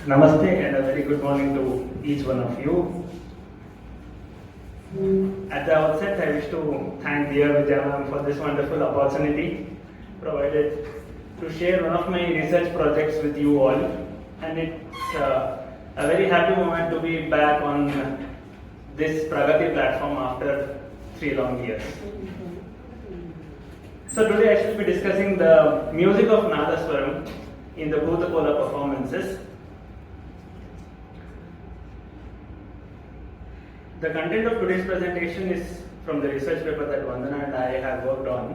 Namaste and a very good morning to each one of you. At the outset, I wish to thank dear Vijaya ma'am for this wonderful opportunity provided to share one of my research projects with you all. And it's a very happy moment to be back on this Pragati platform after 3 long years. So today I shall be discussing the music of Nadasvaram in the Bhūta Kōlā performances. The content of today's presentation is from the research paper that Vandana and I have worked on,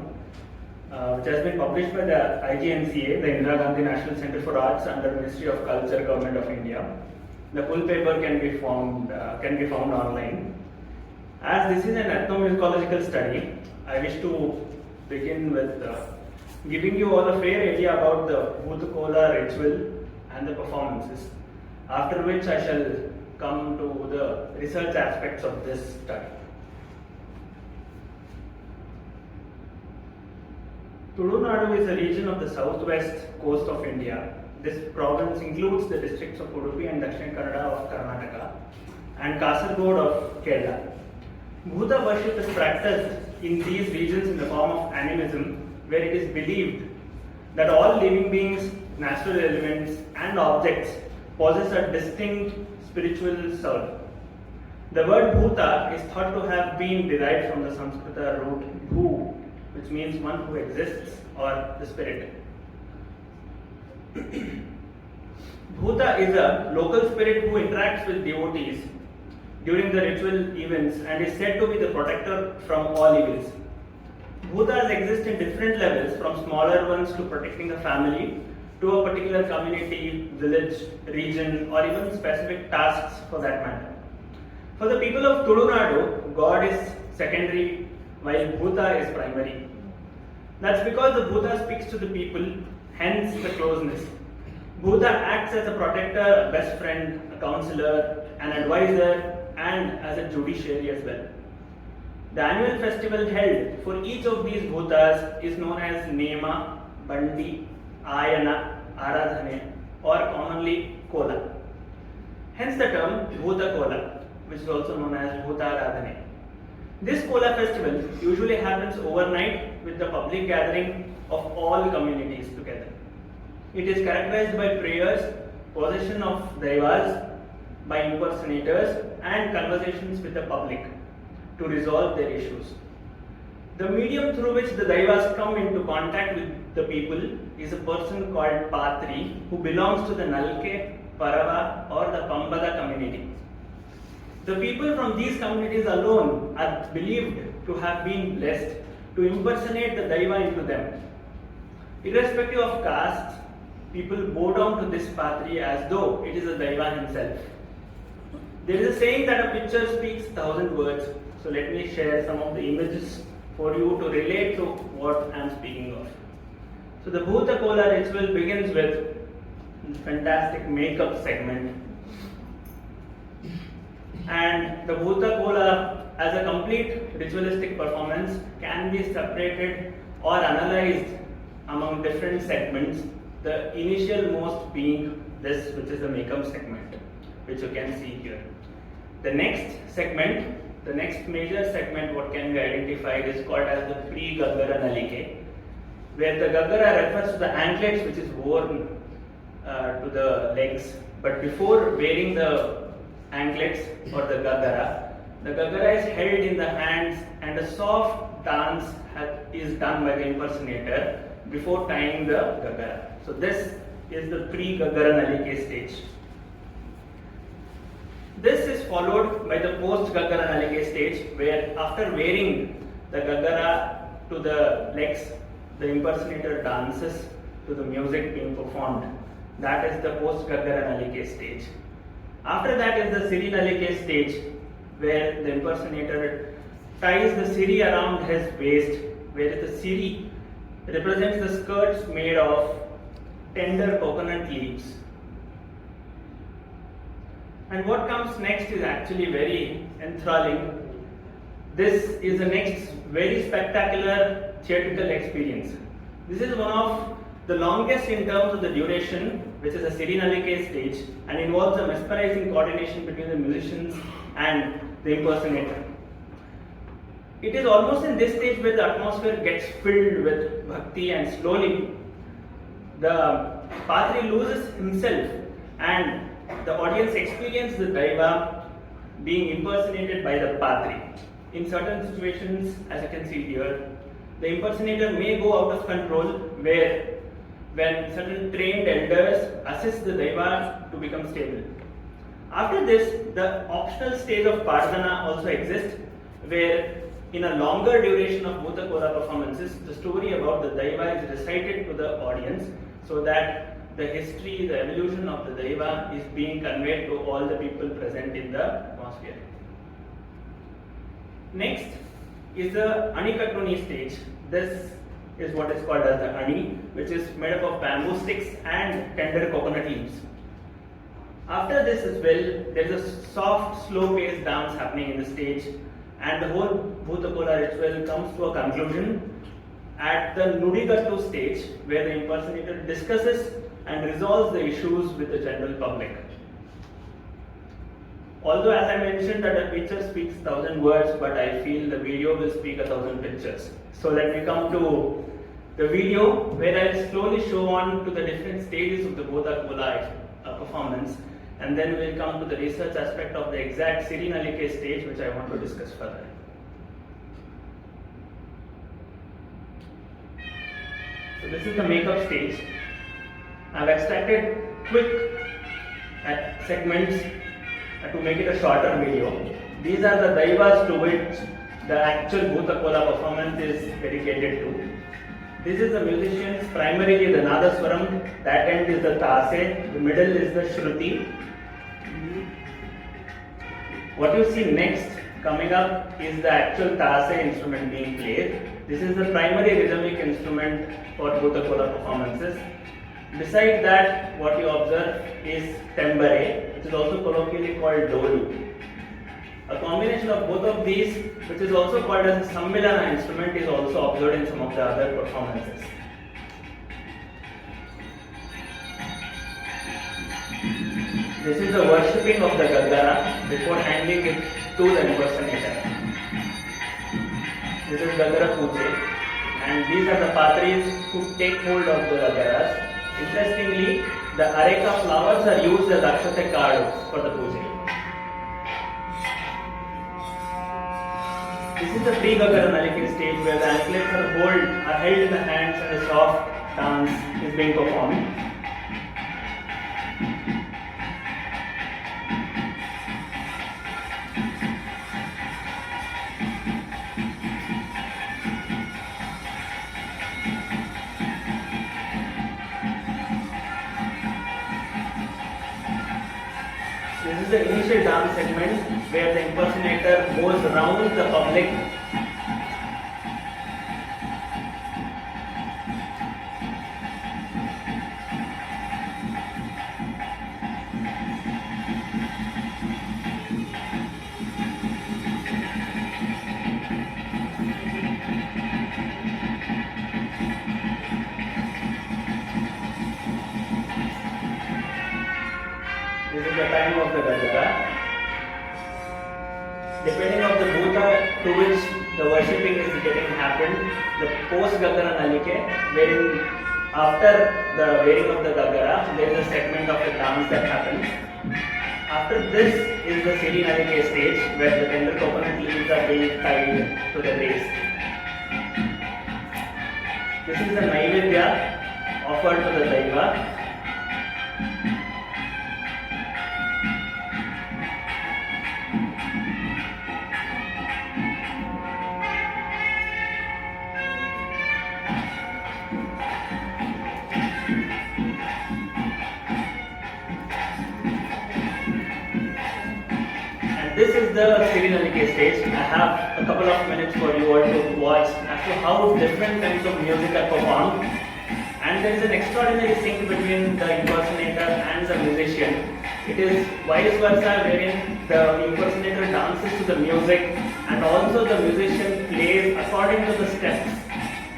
which has been published by the IGNCA, the Indira Gandhi National Centre for Arts under Ministry of Culture, Government of India. The full paper can be found online. As this is an ethnomusicological study, I wish to begin with giving you all a fair idea about the Bhūta Kōlā ritual and the performances, after which I shall come to the research aspects of this study. Tuḍunadu is a region of the southwest coast of India. This province includes the districts of Udupi and Dakshin Kannada of Karnataka and Kasaragod of Kerala. Bhuta worship is practiced in these regions in the form of animism, where it is believed that all living beings, natural elements and objects possess a distinct spiritual soul. The word Bhuta is thought to have been derived from the Sanskrit root Bhū, which means one who exists or the spirit. Bhuta is a local spirit who interacts with devotees during the ritual events and is said to be the protector from all evils. Bhutas exist in different levels, from smaller ones to protecting a family, to a particular community, village, region, or even specific tasks for that matter. For the people of Tuḍunadu, God is secondary while Bhuta is primary. That's because the Bhuta speaks to the people, hence the closeness. Bhuta acts as a protector, a best friend, a counselor, an advisor, and as a judiciary as well. The annual festival held for each of these Bhutas is known as Nema, Bandi, Ayana, Aradhane, or commonly Kola. Hence the term Bhūta Kōlā, which is also known as Bhuta Aradhane. This Kola festival usually happens overnight with the public gathering of all communities together. It is characterized by prayers, possession of daivas by impersonators, and conversations with the public to resolve their issues. The medium through which the daivas come into contact with the people is a person called Patri, who belongs to the Nalike, Parava, or the Pāḍdana community. The people from these communities alone are believed to have been blessed to impersonate the daiva into them. Irrespective of caste, people bow down to this Patri as though it is a daiva himself. There is a saying that a picture speaks 1,000 words, so let me share some of the images for you to relate to what I am speaking of. So the Bhūta Kōlā ritual begins with a fantastic makeup segment. And the Bhūta Kōlā as a complete ritualistic performance can be separated or analyzed among different segments, the initial most being this, which is the makeup segment, which you can see here. The next segment, the next major segment, what can be identified is called as the Pre-Gaggara Nalike, where the Gaggara refers to the anklets which is worn to the legs. But before wearing the anklets or the Gaggara is held in the hands and a soft dance is done by the impersonator before tying the Gaggara. So this is the Pre-Gaggara Nalike stage. This is followed by the Post-Gaggara Nalike stage, where after wearing the Gaggara to the legs, the impersonator dances to the music being performed. That is the Post-Gaggara Nalike stage. After that is the Siri Nalike stage, where the impersonator ties the Siri around his waist, where the Siri represents the skirts made of tender coconut leaves. And what comes next is actually very enthralling. This is the next very spectacular theatrical experience. This is one of the longest in terms of the duration, which is a Siri Nalike stage, and involves a mesmerizing coordination between the musicians and the impersonator. It is almost in this stage where the atmosphere gets filled with bhakti, and slowly the Patri loses himself and the audience experiences the Daiva being impersonated by the Patri. In certain situations, as you can see here, the impersonator may go out of control, where when certain trained elders assist the Daiva to become stable. After this, the optional stage of Pāḍdana also exists, where in a longer duration of Bhūta Kōlā performances, the story about the Daiva is recited to the audience, so that the history, the evolution of the Daiva is being conveyed to all the people present in the atmosphere. Next is the Aṇi-kattuṇi stage. This is what is called as the Aṇi, which is made up of bamboo sticks and tender coconut leaves. After this as well, there is a soft, slow-paced dance happening in the stage, and the whole Bhūta Kōlā ritual comes to a conclusion at the Nuḍigaṭṭu stage, where the impersonator discusses and resolves the issues with the general public. Although, as I mentioned, that a picture speaks 1,000 words, but I feel the video will speak 1,000 pictures. So let me come to the video, where I will slowly show on to the different stages of the Bhūta Kōlā performance, and then we'll come to the research aspect of the exact Siri Nalike stage, which I want to discuss further. So this is the makeup stage. I've extracted quick segments to make it a shorter video. These are the Daivas to which the actual Bhūta Kōlā performance is dedicated to. This is the musicians, primarily the Nadasvaram, that end is the Tase, the middle is the Shruti. What you see next coming up is the actual Tase instrument being played. This is the primary rhythmic instrument for Bhūta Kōlā performances. Beside that, what you observe is Tembare, which is also colloquially called Dolu. A combination of both of these, which is also called as a Sammilana instrument, is also observed in some of the other performances. This is the worshipping of the Gaggara before handing it to the impersonator. This is Gaggara Pooje, and these are the Patris who take hold of the Gaggaras. Interestingly, the areca flowers are used as akshate cards for the puja. This is the Pre-Gaggara Nalike stage, where the anklets are held in the hands and a soft dance is being performed. This is the initial dance segment where the impersonator goes around the public . This is the time of the Gaggara. Depending on the Bhuta to which the worshipping is getting happened, the Post-Gaggara Nalike, wherein after the wearing of the Gaggara, there is a segment of the dance that happens. After this is the Siri Nalike stage, where the tender coconut leaves are being tied to the waist. This is the Naivedya offered to the Daiva. This is the Siri Nalike stage. I have a couple of minutes for you all to watch as to how different kinds of music are performed. And there is an extraordinary sync between the impersonator and the musician. It is vice versa, wherein the impersonator dances to the music and also the musician plays according to the steps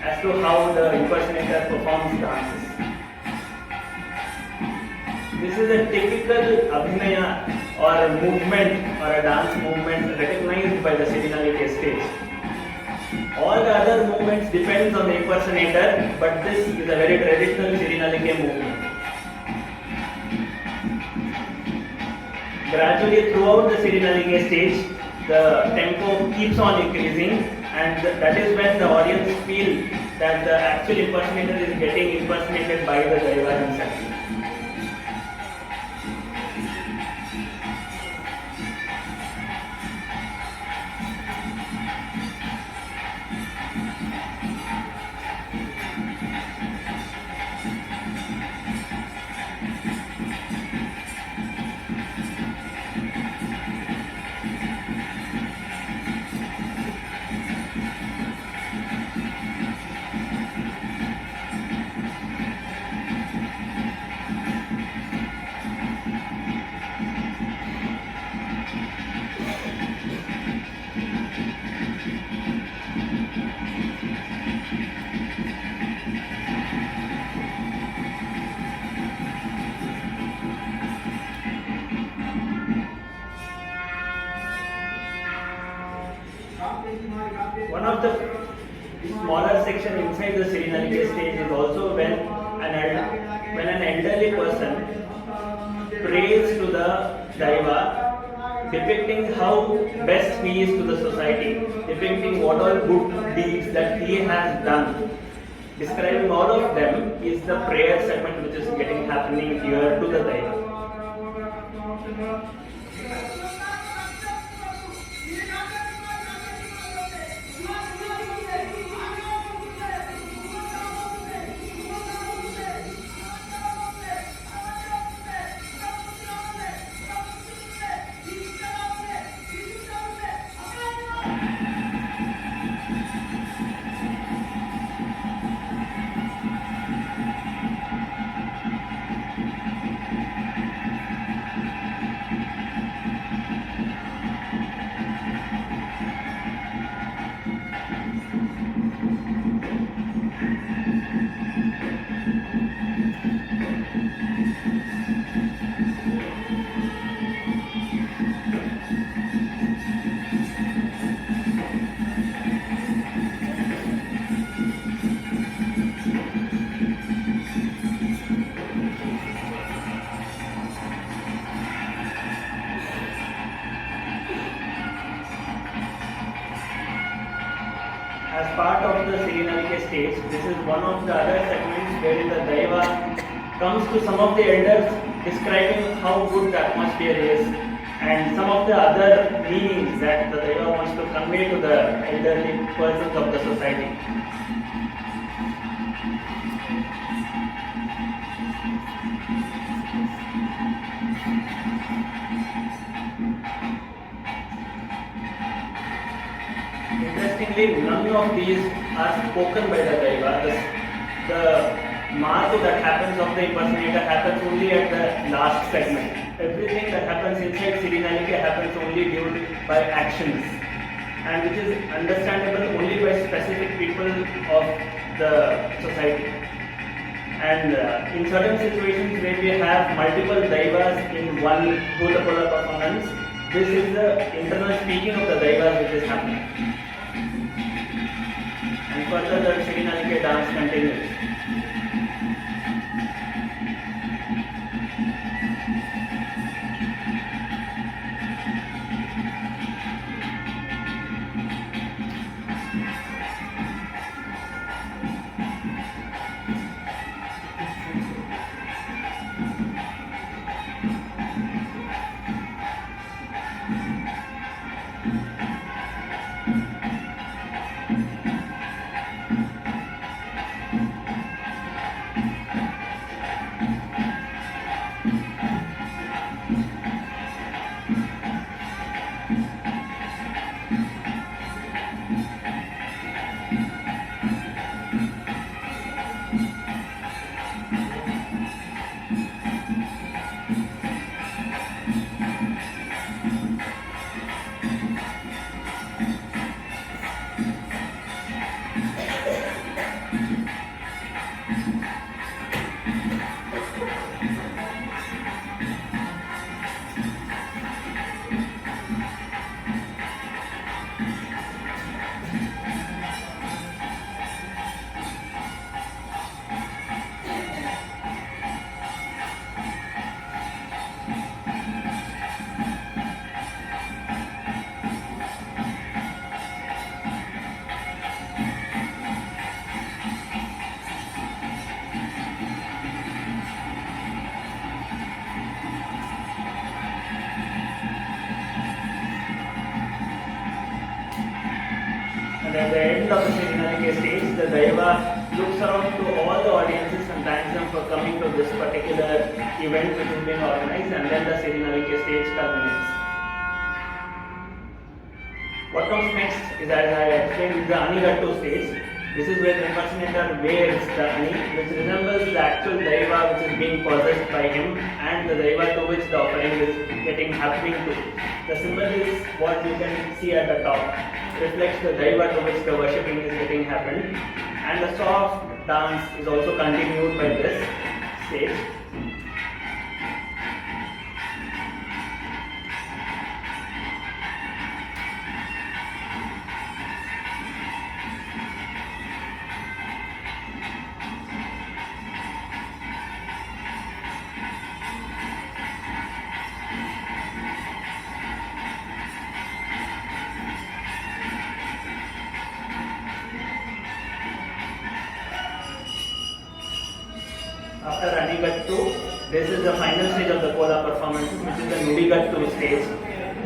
as to how the impersonator performs dances. This is a typical abhinaya or a movement or a dance movement recognized by the Siri Nalike stage. All the other movements depends on the impersonator, but this is a very traditional Siri Nalike movement. Gradually throughout the Siri Nalike stage, the tempo keeps on increasing, and that is when the audience feel that the actual impersonator is getting impersonated by the Daiva himself. One of the smaller section inside the Siri Nalike stage is also when an elderly person prays to the Daiva, depicting how best he is to the society, depicting what all good deeds that he has done. Describing all of them is the prayer segment which is happening here to the Daiva. As part of the Siri Nalike stage, this is one of the other segments wherein the Daiva comes to some of the elders describing how good the atmosphere is and some of the other meanings that the Daiva wants to convey to the elderly persons of the society. Interestingly, none of these are spoken by the Daiva. The mark that happens of the impersonator happens only at the last segment. Everything that happens inside Siri Nalike happens only by actions, and which is understandable only by specific people of the society. And in certain situations where we have multiple Daivas in one Bhūta Kōlā performance, this is the internal speaking of the Daivas which is happening. And further the Siri Nalike dance continues. And at the end of the Siri Nalike stage, the Daiva looks around to all the audiences and thanks them for coming to this particular event which is being organized, and then the Siri Nalike stage culminates. What comes next is, as I explained, is the Aṇi-kattuṇi stage. This is where the impersonator wears the Aṇi, which resembles the actual Daiva which is being possessed by him, and the Daiva to which the offering is happening to. The symbol is what you can see at the top. Reflects the Daiva to which the worshipping is getting happened, and the soft dance is also continued by this stage. After Aṇi-kattuṇi, this is the final stage of the Kola performance, which is the Nuḍigaṭṭu stage,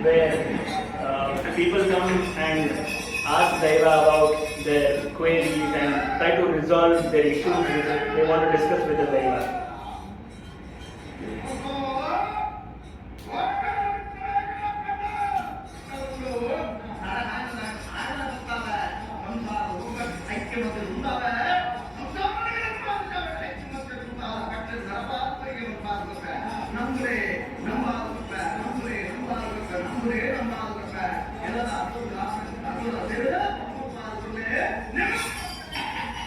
where people come and ask Daiva about their queries and try to resolve their issues which they want to discuss with the Daiva.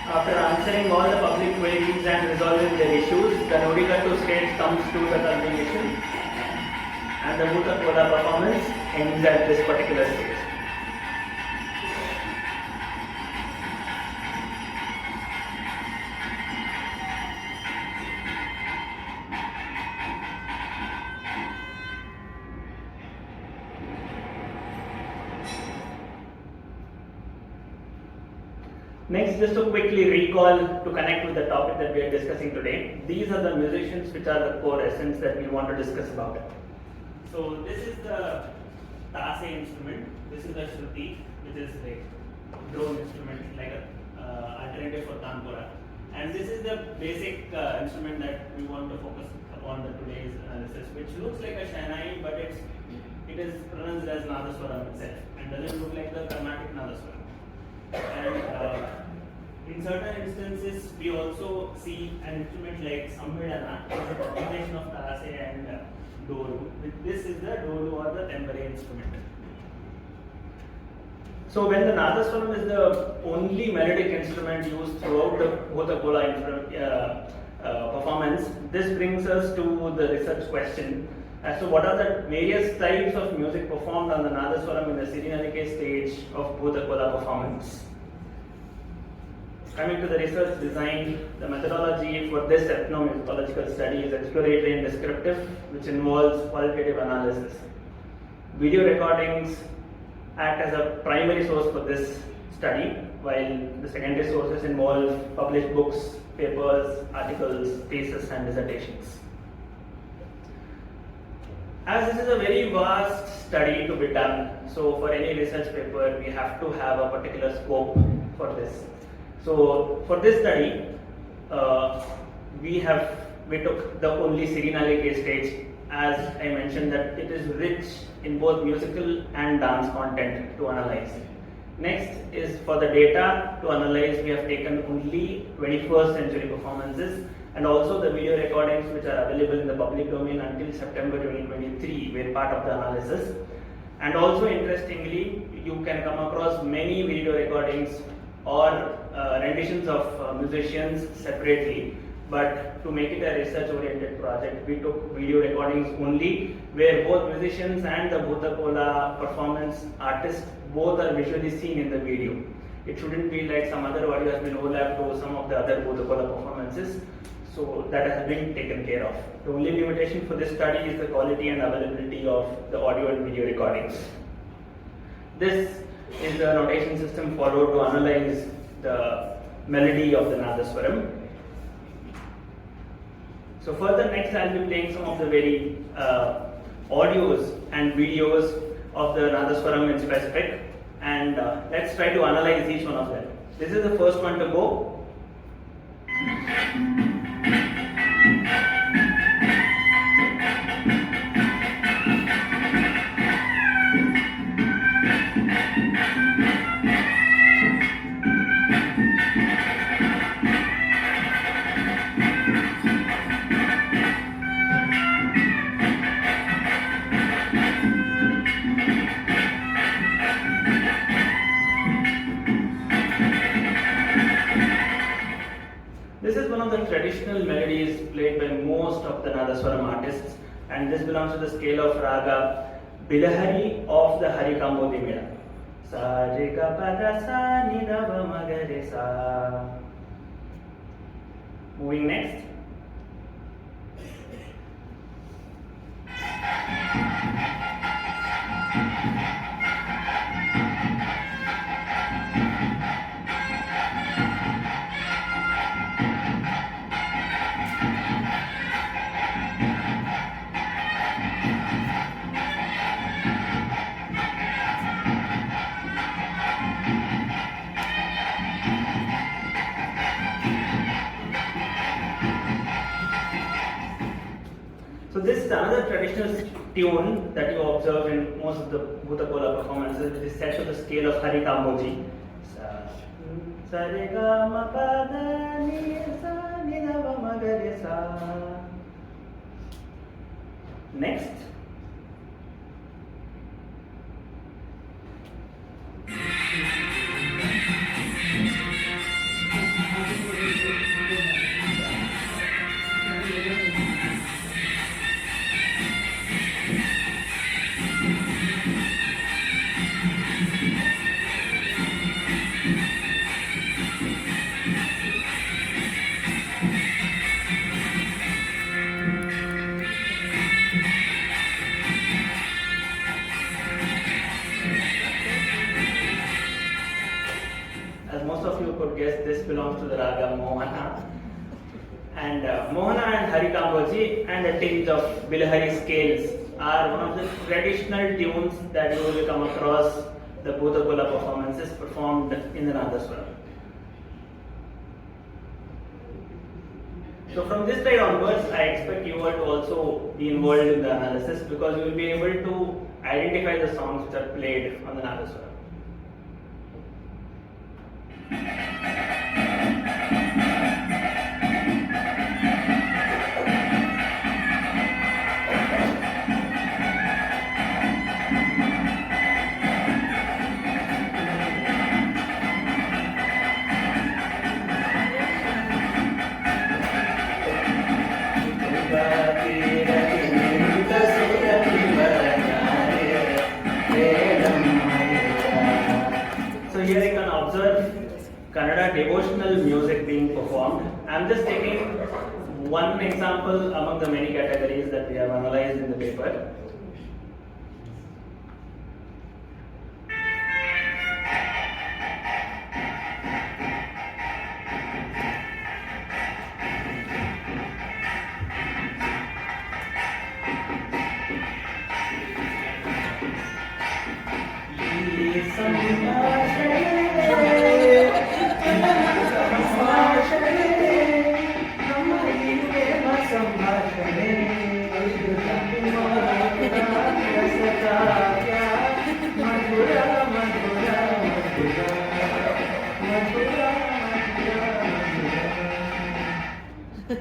After answering all the public queries and resolving their issues, the Nuḍigaṭṭu stage comes to the culmination, and the Bhūta Kōlā performance ends at this particular stage. Next, just to quickly recall to connect with the topic that we are discussing today, these are the musicians which are the core essence that we want to discuss about. So this is the Tase instrument, this is the Shruti, which is like drone instrument, like a alternative for Tanpura, and this is the basic instrument that we want to focus upon the today's analysis, which looks like a Shahnai, but it is pronounced as Nadasvaram itself, and doesn't look like the Carnatic Nadasvaram. And in certain instances, we also see an instrument like Samvedana, which is a combination of Tase and Dolu. This is the Dolu or the temporary instrument. So when the Nadasvaram is the only melodic instrument used throughout the Bhūta Kōlā performance, this brings us to the research question as to what are the various types of music performed on the Nadasvaram in the Siri Nalike stage of Bhūta Kōlā performance. Coming to the research design, the methodology for this ethnomusicological study is exploratory and descriptive, which involves qualitative analysis. Video recordings act as a primary source for this study, while the secondary sources involve published books, papers, articles, theses, and dissertations. As this is a very vast study to be done, so for any research paper, we have to have a particular scope for this. So for this study, we took the only Siri Nalike stage, as I mentioned that it is rich in both musical and dance content to analyze. Next is for the data to analyze, we have taken only 21st century performances and also the video recordings which are available in the public domain until September 2023 were part of the analysis. And also interestingly, you can come across many video recordings or renditions of musicians separately, but to make it a research oriented project, we took video recordings only where both musicians and the Bhūta Kōlā performance artists both are visually seen in the video. It shouldn't be like some other audio has been overlapped to some of the other Bhūta Kōlā performances, so that has been taken care of. The only limitation for this study is the quality and availability of the audio and video recordings. This is the notation system followed to analyze the melody of the Nadasvaram. So further, next I will be playing some of the very audios and videos of the Nadasvaram in specific, and let's try to analyze each one of them. This is the first one to go. This is one of the traditional melodies played by most of the Nadasvaram artists, and this belongs to the scale of Raga Bilahari of the Harikambodi Mela. Sa re ga pa da sa ni da ba ma ga re sa. Moving next. So this is another traditional tune that you observe in most of the Bhūta Kōlā performances. It is set to the scale of Harikamboji. Sa re ga ma pa da ni sa ni da ba ma ga re sa. Next. Guess this belongs to the Raga Mohana, and Mohana and Harikamboji and a tinge of Bilahari scales are one of the traditional tunes that you will come across the Bhūta Kōlā performances performed in the Nadasvaram. So from this side onwards, I expect you all to also be involved in the analysis, because you will be able to identify the songs which are played on the Nadasvaram. So here you can observe Kannada devotional music being performed. I am just taking one example among the many categories that we have analyzed in the paper.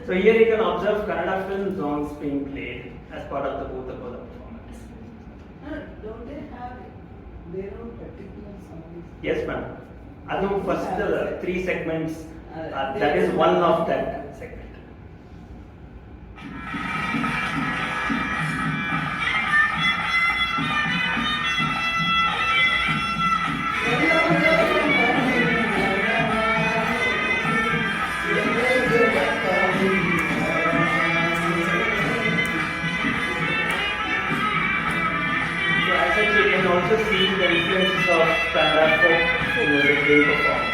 So here you can observe Kannada film songs being played as part of the Bhūta Kōlā performance. Don't they have their own particular songs? Yes, ma'am. Adu first 3 segments. That is one of that segment. You can also see the influences of Kannada folk music being performed.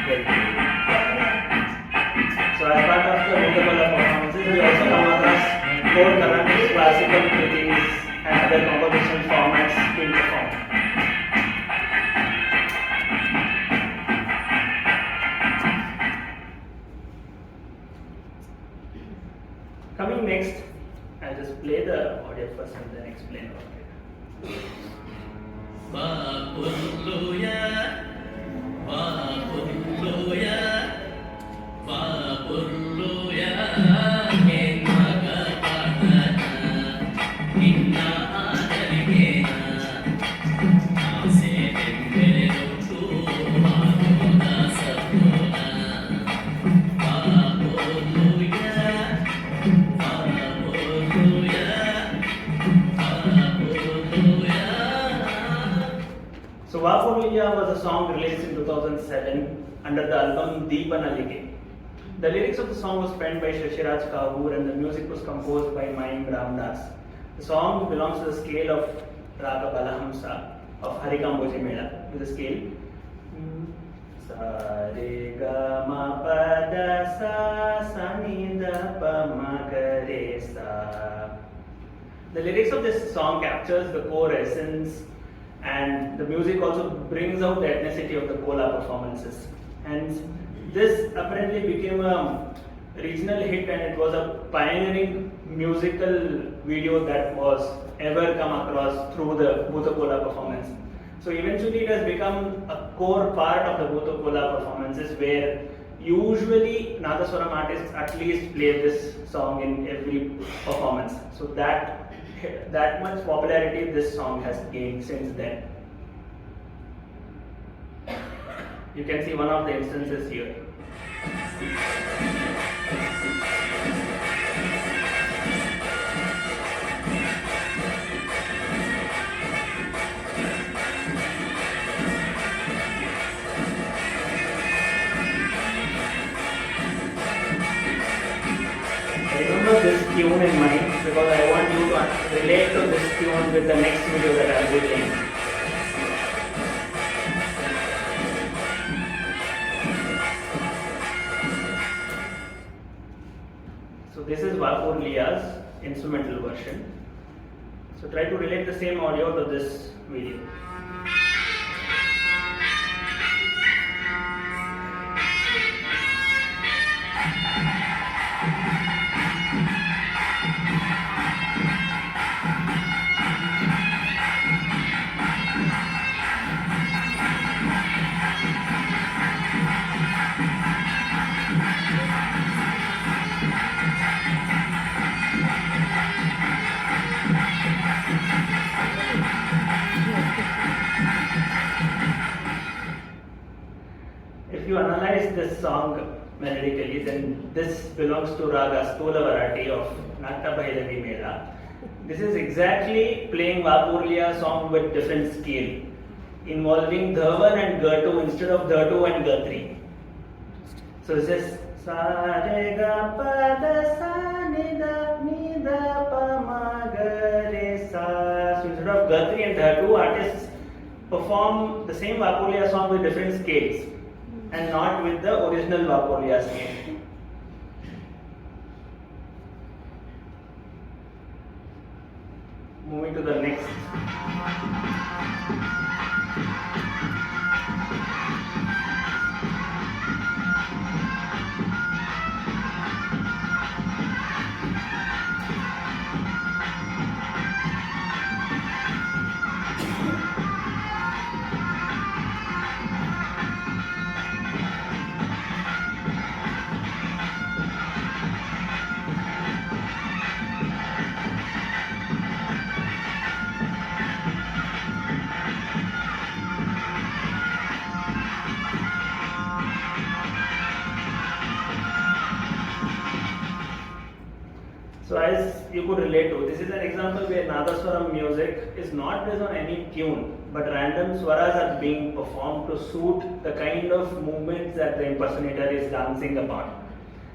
Very good. So as part of the Bhūta Kōlā performances, we also come across more Carnatic classical kritis and other compositional formats being performed. Coming next, I'll just play the audio first and then explain about it. So Vāpurliya was a song released in 2007 under the album Bhūta Nalike. The lyrics of the song was penned by Shashiraj Kaur and the music was composed by Maim Ramdas. The song belongs to the scale of Raga Balahamsa of Harikambhoji Mela, with the scale Sa re ga ma pa da sa sa ni da pa ma ga re sa. The lyrics of this song captures the core essence, and the music also brings out the ethnicity of the Kola performances. And this apparently became a regional hit, and it was a pioneering musical video that was ever come across through the Bhūta Kōlā performance. So eventually it has become a core part of the Bhūta Kōlā performances, where usually Nadasvaram artists at least play this song in every performance. So that much popularity this song has gained since then. You can see one of the instances here. Remember this tune in mind, because I want you to relate to this tune with the next video that I will be playing. So this is Vāpurliya's instrumental version. So try to relate the same audio to this video. If you analyze this song melodically, then this belongs to Raga Stola variety of Natta Bhailavi Mela. This is exactly playing Vāpurliya song with different scale, involving Dhavan and Gatu instead of Dhatu and Gatri. So it's just Sa re ga pa da sa ni da pa ma ga re sa. So instead of Gatri and Dhatu, artists perform the same Vāpurliya song with different scales and not with the original Vāpurliya scale. Moving to the next. So as you could relate to, this is an example where Nadasvaram music is not based on any tune, but random swaras are being performed to suit the kind of movements that the impersonator is dancing upon.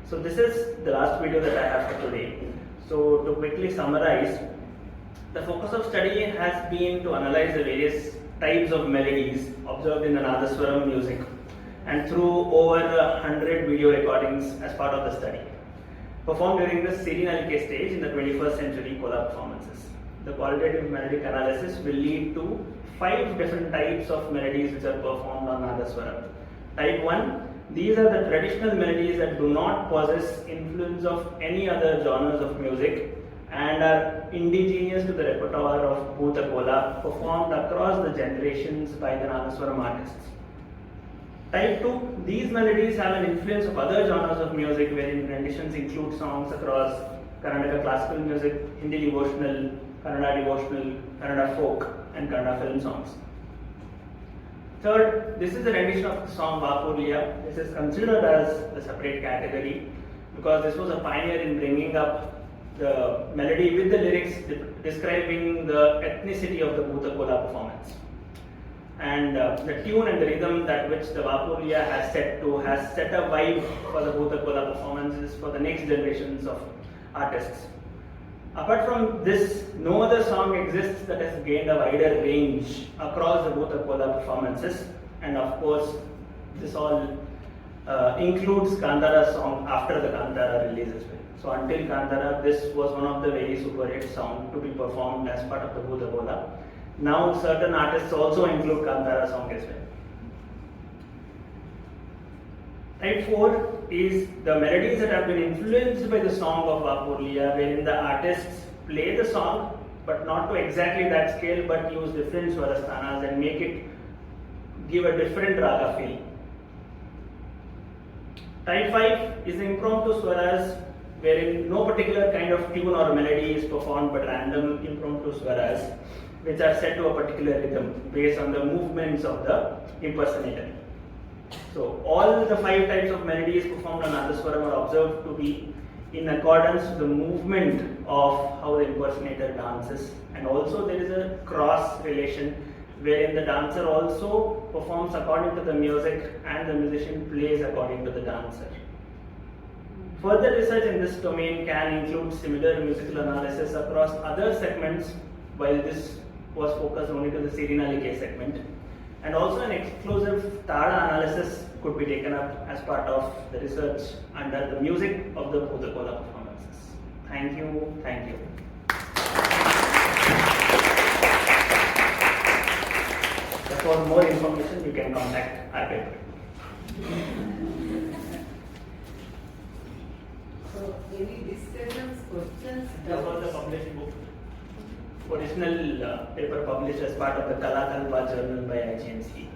So this is the last video that I have for today. So to quickly summarize, the focus of study has been to analyze the various types of melodies observed in the Nadasvaram music and through over 100 video recordings as part of the study, performed during the Siri Nalike stage in the 21st century Kola performances. The qualitative melodic analysis will lead to 5 different types of melodies which are performed on Nadasvaram. Type 1, these are the traditional melodies that do not possess influence of any other genres of music and are indigenous to the repertoire of Bhūta Kōlā, performed across the generations by the Nadasvaram artists. Type 2, these melodies have an influence of other genres of music wherein renditions include songs across Karnataka classical music, Hindi devotional, Kannada devotional, Kannada folk and Kannada film songs. Third, this is a rendition of the song Vapurliya. This is considered as a separate category because this was a pioneer in bringing up the melody with the lyrics describing the ethnicity of the Bhūta Kōlā performance. And the tune and the rhythm that which the Vapurliya has set a vibe for the Bhūta Kōlā performances for the next generations of artists. Apart from this, no other song exists that has gained a wider range across the Bhūta Kōlā performances, and of course, this all includes Kantara song after the Kantara release as well. So until Kantara, this was one of the very super hit songs to be performed as part of the Bhūta Kōlā. Now certain artists also include Kantara song as well. Type 4 is the melodies that have been influenced by the song of Vapurliya, wherein the artists play the song but not to exactly that scale but use different swarasthanas and make it give a different raga feel. Type 5 is impromptu swaras, wherein no particular kind of tune or melody is performed but random impromptu swaras which are set to a particular rhythm based on the movements of the impersonator. So all the 5 types of melodies performed on Nadasvaram are observed to be in accordance with the movement of how the impersonator dances, and also there is a cross relation wherein the dancer also performs according to the music and the musician plays according to the dancer. Further research in this domain can include similar musical analysis across other segments, while this was focused only to the Siri Nalike segment. And also an exclusive Tada analysis could be taken up as part of the research under the music of the Bhūta Kōlā performances. Thank you. Thank you. For more information, you can contact our paper. So, any discussions, questions? That was the published book. Original paper published as part of the Kala journal by IGNCA.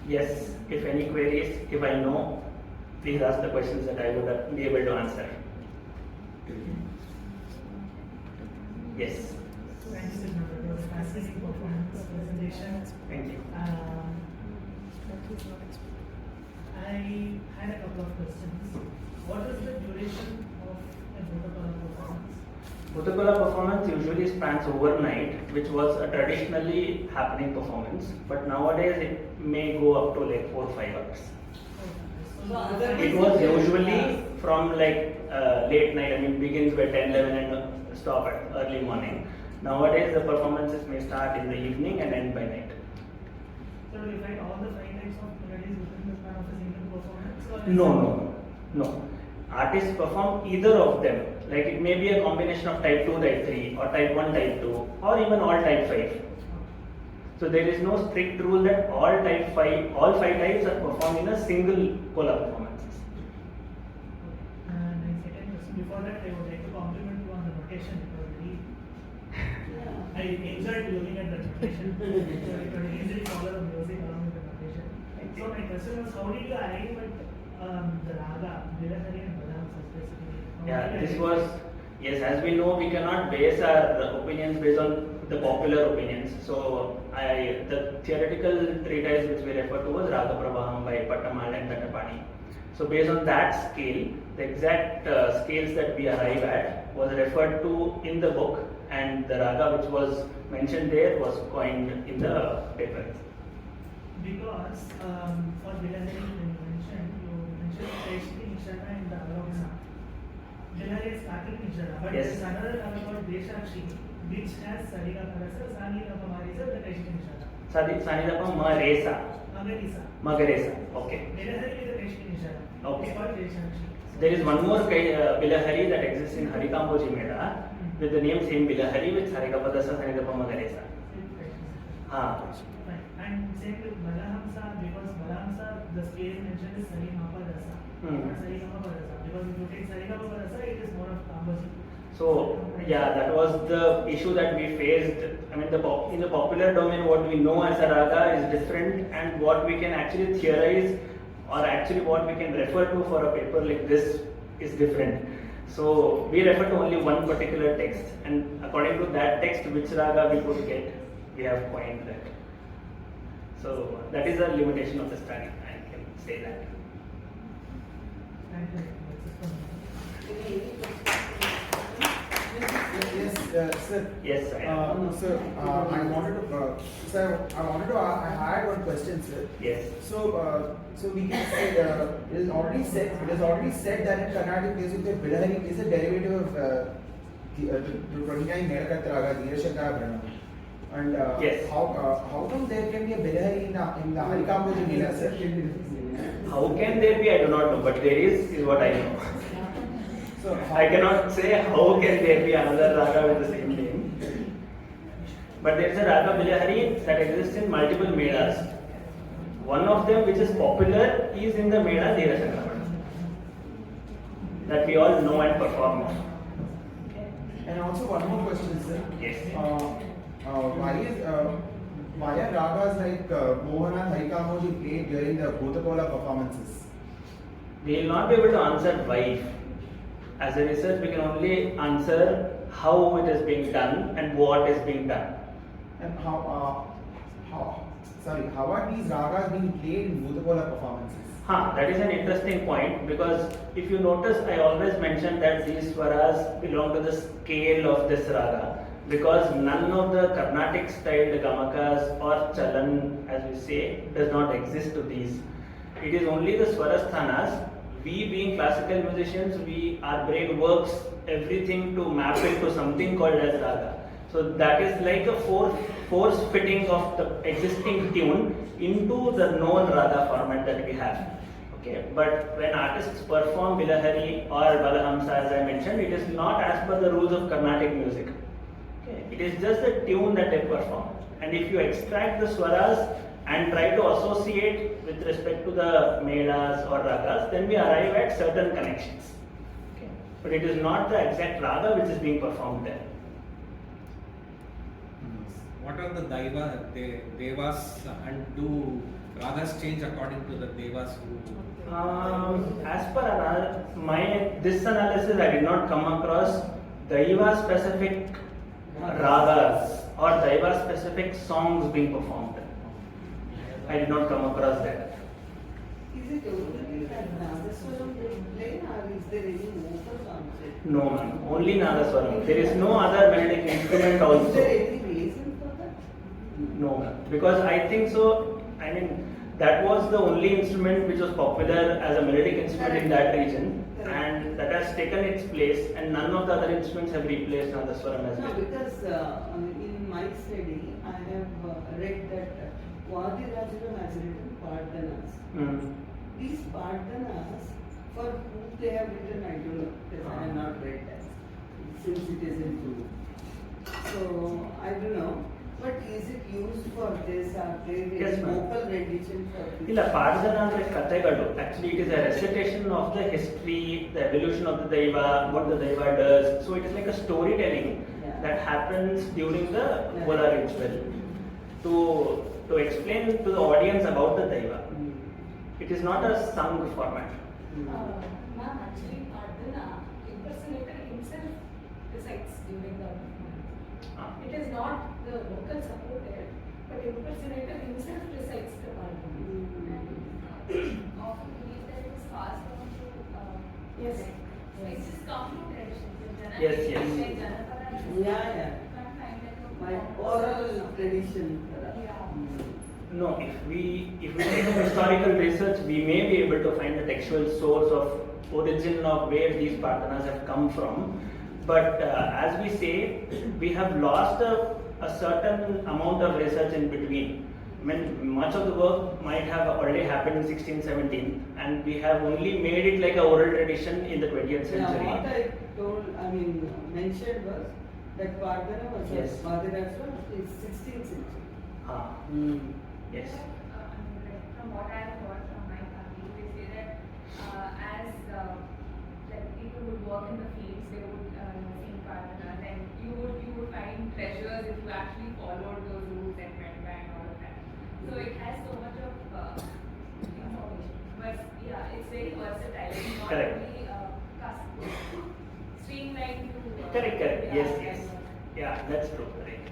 Yes, if any queries, if I know, please ask the questions that I would be able to answer. Yes. Thanks, it was a fascinating performance presentation. Thank you. I had a couple of questions. What is the duration of a Bhūta Kōlā performance? Bhūta Kōlā performance usually spans overnight, which was a traditionally happening performance, but nowadays it may go up to like 4 or 5 hours. It was usually from like late night, begins by 10, 11 and stop at early morning. Nowadays the performances may start in the evening and end by night. So do you find all the 5 types of melodies within the span of a single performance? Or No. Artists perform either of them. Like it may be a combination of type 2, type 3 or type 1, type 2 or even all type 5. So there is no strict rule that all 5 types are performed in a single Kola performances. And my second question, before that I would like to compliment you on the notation. It was very, I enjoyed looking at the notation. So it could easily follow the music along with the notation. So my question was, how did you arrive at the raga, Bilahari and Badam specifically? Yeah, this was, yes, as we know, we cannot base our opinions based on the popular opinions. So the theoretical treatise which we refer to was Raga Prabham by Pattamal and Kattapani. So based on that scale, the exact scales that we arrive at was referred to in the book, and the raga which was mentioned there was coined in the paper. Because for Bilahari, you mentioned Shreshti, Nishana and the Alokna. Bilahari is started in Jara, but Yes. there is another raga called Deshakshi, which has Sariga Parasa, Sani Rapa Marisa, the Kaishkin Jara. Sanidapa Maresa. Magarisa. Magaresa. Okay. Bilahari is the Kaishkin Jara. Okay. It's called Deshakshi. There is one more Bilahari that exists in Aṇi-kattuṇi Mela with the name same Bilahari with Sarikapadasa Sanidapa Magaresa. Ah. Right. And same with Balahamsa, because Balahamsa, the scale mentioned is Sari Mapa Dasa, not Sari Mapa Dasa. Because if you take Sari Mapa Dasa, it is more of Kambasi. So yeah, that was the issue that we faced. I mean, in the popular domain, what we know as a raga is different, and what we can actually theorize, or actually what we can refer to for a paper like this is different. So we refer to only one particular text, and according to that text, which raga we could get, we have coined that. So that is a limitation of the study. I can say that. Thank you. Yes, sir. Yes, I am. Sir, I had one question, sir. Yes. So we can say it is already said that in Carnatic music the Bilahari is a derivative of the 29 Aṇi-kattuṇi raga, Dīrashakara Brahma. And Yes. how come there can be a Bilahari in the Aṇi-kattuṇi Mela, sir? How can there be? I do not know, but there is what I know. So I cannot say how can there be another raga with the same name. But there is a raga Bilahari that exists in multiple melas. One of them, which is popular, is in the mela Dīrashakara, that we all know and perform. And also one more question, sir. Yes. Why are ragas like Mohana and Harikamoji played during the Bhūta Kōlā performances? We will not be able to answer why. As a research, we can only answer how it is being done and what is being done. And how are these ragas being played in Bhūta Kōlā performances? That is an interesting point, because if you notice, I always mention that these swaras belong to the scale of this raga, because none of the Carnatic styled gamakas or chalan, as we say, does not exist to these. It is only the swarasthanas. We being classical musicians, our brain works everything to map it to something called as raga. So that is like a force fitting of the existing tune into the known raga format that we have. Okay, but when artists perform Bilahari or Balahamsa, as I mentioned, it is not as per the rules of Carnatic music. Okay, it is just a tune that they perform. And if you extract the swaras and try to associate with respect to the melas or ragas, then we arrive at certain connections. Okay. But it is not the exact raga which is being performed there. What are the devas, and do ragas change according to the devas who? As per this analysis, I did not come across daiva specific ragas or daiva specific songs being performed. I did not come across that. Is it only that Nadasvaram they play, or is there any vocal concept? No, ma'am. Only Nadasvaram. There is no other melodic instrument also. Is there any reason for that? No, ma'am. Because I think so. I mean, that was the only instrument which was popular as a melodic instrument in that region, and that has taken its place, and none of the other instruments have replaced Nadasvaram as No, well. because in my study, I have read that Vādi-Rājaram has written Pāḍdanas. These Pāḍdanas, for who they have written, I don't know, because I have not read that, since it is in Telugu. So, I don't know. But is it used for this? Are there Yes, ma'am. vocal rendition for this? ಇಲ್ಲ Pāḍdana ಅಂದ್ರೆ ಕಥೆಗಳು. Actually, it is a recitation of the history, the evolution of the daiva, what the daiva does. So it is like a storytelling that happens during the Kola ritual to explain to the audience about the daiva. It is not a sung format. Ma'am, actually, Pāḍdana, impersonator himself recites during the performance. It is not the vocal supported, but impersonator himself recites the Pāḍdana. Often believe that it was passed on to Yes. it's just come from tradition. Yes, yes. Like Janapara, Yeah. you can't find that from My oral tradition. No, if we take a historical research, we may be able to find the textual source of origin of where these Pāḍdanas have come from. But as we say, we have lost a certain amount of research in between. I mean, much of the work might have already happened in 16th, 17th, and we have only made it like a oral tradition in the 20th century. Yeah, what I mentioned was that Pāḍdana was Yes. Nādasvaram is 16th century. Yes. From what I have heard from my family, they say that as like people would work in the fields, they would sing Pāḍdanas, and you would find treasures if you actually followed those routes and went by and all of that. So it has so much of information, but yeah, it's very versatile. It's not Correct. only streamlined to. Correct. Yeah, Yes. yeah. Yeah, that's true. Correct.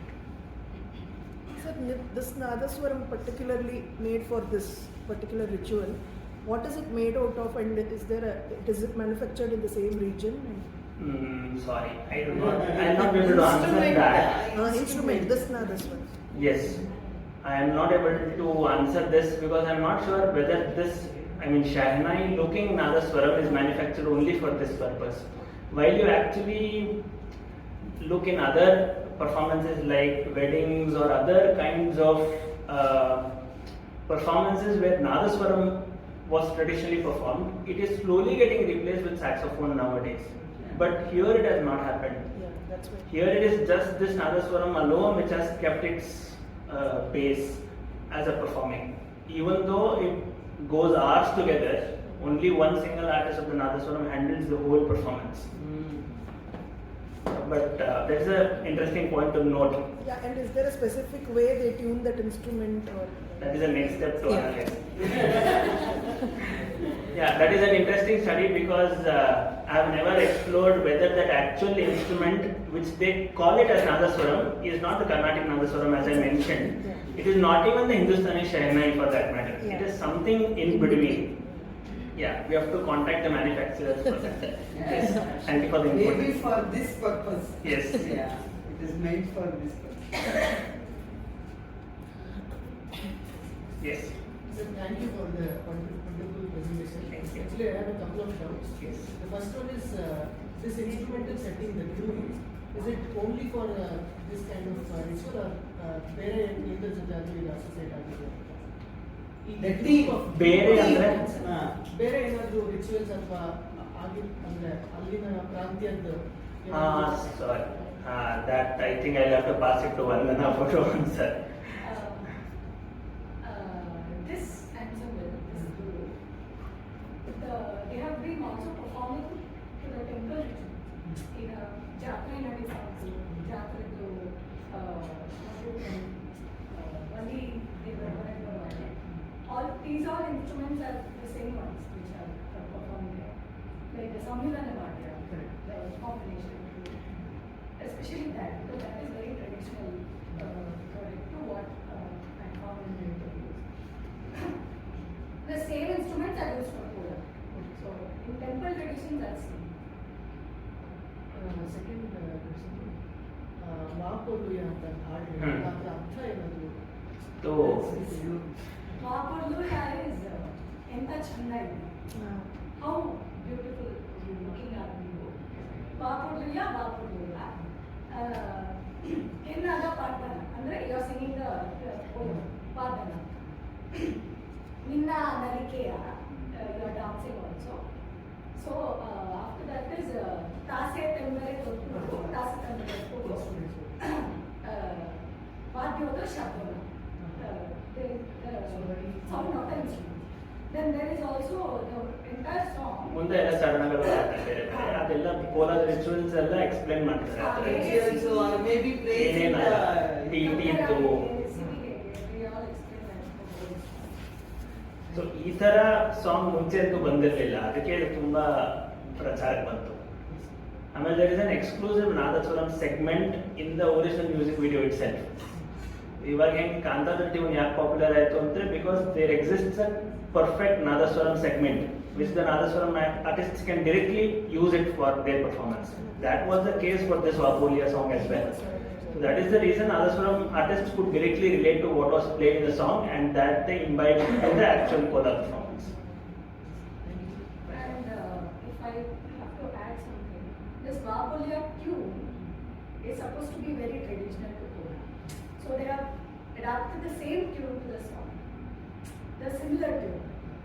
Sir, this Nadaswaram particularly made for this particular ritual, what is it made out of, and is it manufactured in the same region? Sorry, I'll not be able to answer that. Instrument, this Nadaswaram. Yes, I am not able to answer this because I am not sure whether this, Shahnai looking Nadaswaram is manufactured only for this purpose. While you actually look in other performances like weddings or other kinds of performances where Nadaswaram was traditionally performed, it is slowly getting replaced with saxophone nowadays. But here it has not happened. Yeah, that's right. Here it is just this Nadaswaram alone which has kept its pace as a performing. Even though it goes hours together, only one single artist of the Nadaswaram handles the whole performance. But that's an interesting point to note. Yeah, and is there a specific way they tune that instrument? Or That is the next step to analyze. Yeah, that is an interesting study because I have never explored whether that actual instrument, which they call it as Nadaswaram, is not the Carnatic Nadaswaram as I mentioned. Yeah. It is not even the Hindustani Shehnai for that matter. Yeah. It is something in between. Yeah, we have to contact the manufacturers for that. Yes, thank you for the input. Maybe for this purpose. Yes. Yeah, it is meant for this purpose. Yes. Sir, thank you for the wonderful presentation. Thank you. Actually, I have a couple of doubts. Yes. The first one is this instrumental setting that you use. Is it only for this kind of ritual or ಬೇರೆ ಏನಾದರೂ ಜಾತಿ associate ಆಗಿದೆ? The theme of ಬೇರೆ ಅಂದ್ರೆ? ಬೇರೆ ಏನಾದರೂ rituals ಅಥವಾ ಅಂದ್ರೆ ಅಲ್ಲಿನ ಪ್ರಾಂತ್ಯದ್ದು Sorry. That I think I'll have to pass it to Vandana for to answer. This ensemble, this guru, they have been also performing to the temple in a Jatra Nadasvaram, Jatra to only they were all these all instruments are the same ones which are performed here, like the Samhilana Vadya, the combination, especially that because that is very traditional to what I found in the interviews. The same instruments are used for Kola. So in temple tradition that's same. Second ಮಾಪೋಲುಯ ಅಂತ ಹಾಡು ಅದರ ಅರ್ಥ ಏನಾದರೂ So, Pāḍdana is enta chanda ide. How beautiful you looking at you. Pāḍdana. Ennaga Pāḍdana. Andre you are singing the Pāḍdana. Minna Nalikeya, you are dancing also. So after that is Tase Tembare Kottu, Tase Tembare Kottu. Vadyoda Shabdana. Sound of the instrument. Then there is also the entire song. ಮುಂದೆ ಎಲ್ಲ ಚರಣಗಳು ಬೇರೆ ಬೇರೆ ಅದೆಲ್ಲ ಕೋಲಾದ rituals ಎಲ್ಲ explain ಮಾಡ್ತಾರೆ. Rituals or maybe praise in ಏನೇನಲ್ಲ ಇದ್ದು so ಈ ತರ ಸಾಂಗ್ ಮುಂಚೆ ಅಂತೂ ಬಂದಿರಲಿಲ್ಲ, ಅದಕ್ಕೆ ತುಂಬಾ ಪ್ರಚಾರಕ್ಕೆ ಬಂತು. ಆಮೇಲೆ there is an exclusive nadaswaram segment in the original music video itself. ಇವಾಗ ಹೆಂಗೆ ಕಾಂತಾರ ಟ್ಯೂನ್ ಯಾಕೆ ಪಾಪ್ಯುಲರ್ ಆಯಿತು ಅಂದರೆ because there exists a perfect nadaswaram segment which the Nadasvaram artists can directly use it for their performance. That was the case for this Vapolia song as well. So that is the reason Nadasvaram artists could directly relate to what was played in the song and that they imbibed in the actual Kola performance. And if supposed to be very traditional to Kola. So they have adapted the same tune to the song, the similar tune.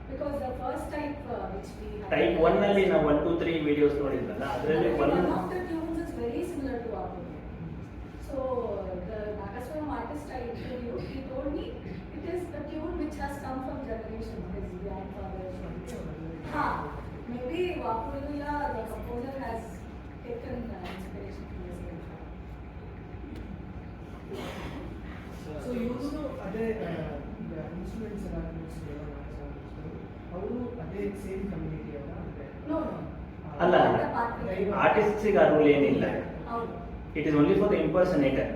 Because the first type which we had. Type 1 ನಲ್ಲಿ ನಾವು 1, 2, 3 videos ನೋಡಿದ್ವಲ್ಲ ಅದರಲ್ಲಿ one of the tunes is very similar to our program. So the Nadasvaram artist I interviewed, he told me it is a tune which has come from generation, his grandfather. Maybe Vapurulla, the composer, has taken inspiration from the same song. So you know other instruments are used ಅವರು ಅದೇ same community ಅವರ No. ಅಲ್ಲ ಆರ್ಟಿಸ್ಟ್ಸಿಗೆ ಆ rule ಏನಿಲ್ಲ. ಹೌದು. It is only for the impersonator.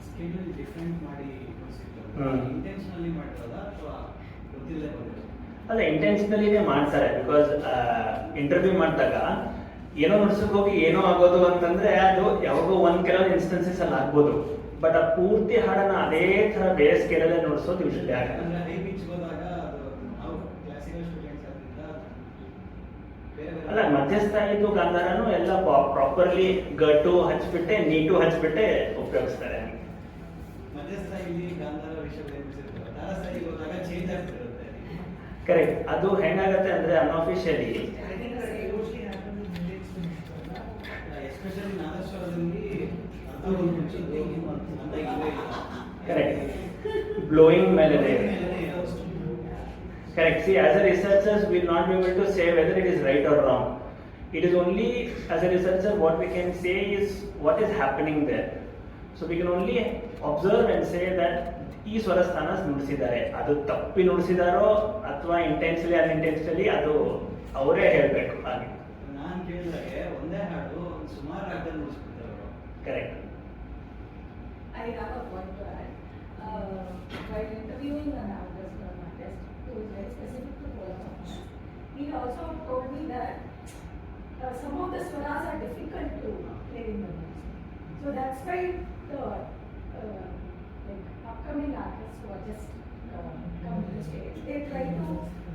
Scale different ಮಾಡಿ intentionally ಮಾಡಿರೋದಾ ಅಥವಾ ಗೊತ್ತಿಲ್ಲದೆ ಬಂದಿರೋದು? ಅಲ್ಲ ಇಂಟೆನ್ಷನಲಿನೇ ಮಾಡ್ತಾರೆ. ಬಿಕಾಸ್ ಇಂಟರ್ವ್ಯೂ ಮಾಡಿದಾಗ ಏನೋ ನುಡ್ಸಕ್ಕೆ ಹೋಗಿ ಏನೋ ಆಗೋದು ಅಂತಂದ್ರೆ ಅದು ಯಾವಾಗೋ ಕೆಲವೊಂದು ಇನ್ಸ್ಟೆನ್ಸಸ್ ಅಲ್ಲಿ ಆಗ್ಬೋದು. ಬಟ್ ಆ ಪೂರ್ತಿ ಹಾಡನ್ನ ಅದೇ ತರ ಬೇರೆ ಸ್ಕೇಲಲ್ಲೇ ನುಡ್ಸೋದು ಯೂಶಲಿ ಆಗಲ್ಲ. ಅಂದ್ರೆ ಹೈ ಪಿಚ್ ಹೋದಾಗ ಅದು ನಾವು ಕ್ಲಾಸಿಕಲ್ ಸ್ಟೂಡೆಂಟ್ಸ್ ಆದ್ರಿಂದ ಅಲ್ಲ ಮಧ್ಯಸ್ಥಾಯಿದು ಗಾಂಧಾರನು ಎಲ್ಲ ಪ್ರಾಪರ್ಲಿ ಗಟ್ಟು ಹಚ್ಬಿಟ್ಟೆ ನೀಟು ಹಚ್ಬಿಟ್ಟೆ ಉಪಯೋಗಿಸ್ತಾರೆ. ಮಧ್ಯಸ್ಥಾಯಿಲಿ ಗಾಂಧಾರ ವಿಷಯ ಬೇರ್ಬಿಸಿರ್ತಾರೆ, ತಾರಸ್ಥಾಯಿಗೆ ಹೋದಾಗ ಚೇಂಜ್ ಆಗ್ತಿರುತ್ತೆ. ಕರೆಕ್ಟ್. ಅದು ಹೆಂಗಾಗತ್ತೆ ಅಂದ್ರೆ ಅನ್ಆಫಿಷಿಯಲಿ ಎಸ್ಪೆಷಲಿ ನಾದಸ್ವರದಲ್ಲಿ ಕರೆಕ್ಟ್ ಬ್ಲೋಯಿಂಗ್ ಮೇಲೆ correct. See, as a researchers we will not be able to say whether it is right or wrong. It is only as a researcher what we can say is what is happening there. So we can only observe and say that ಈ ಸ್ವರಸ್ಥಾನ ನುಡಿಸಿದ್ದಾರೆ, ಅದು ತಪ್ಪಿ ನುಡಿಸಿದಾರೋ ಅಥವಾ intentionally ಅನ್ಇಂಟೆನ್ಷನಲಿ ಅದು ಅವರೇ ಹೇಳಬೇಕು. ಹಾಗೆ ನಾನು ಕೇಳಿದಾಗೆ ಒಂದೇ ಹಾಡು ಸುಮಾರು ರಾಗದಲ್ಲಿ ನುಡಿಸ್ಬಿಡ್ತಾರೆ ಅವರು. Correct. I have a point to add. While interviewing an Nādasvaram artist who is very specific to Kola, he also told me that some of the swaras are difficult to play in the voice. So that's why the like upcoming artists who are just come to the stage, they try to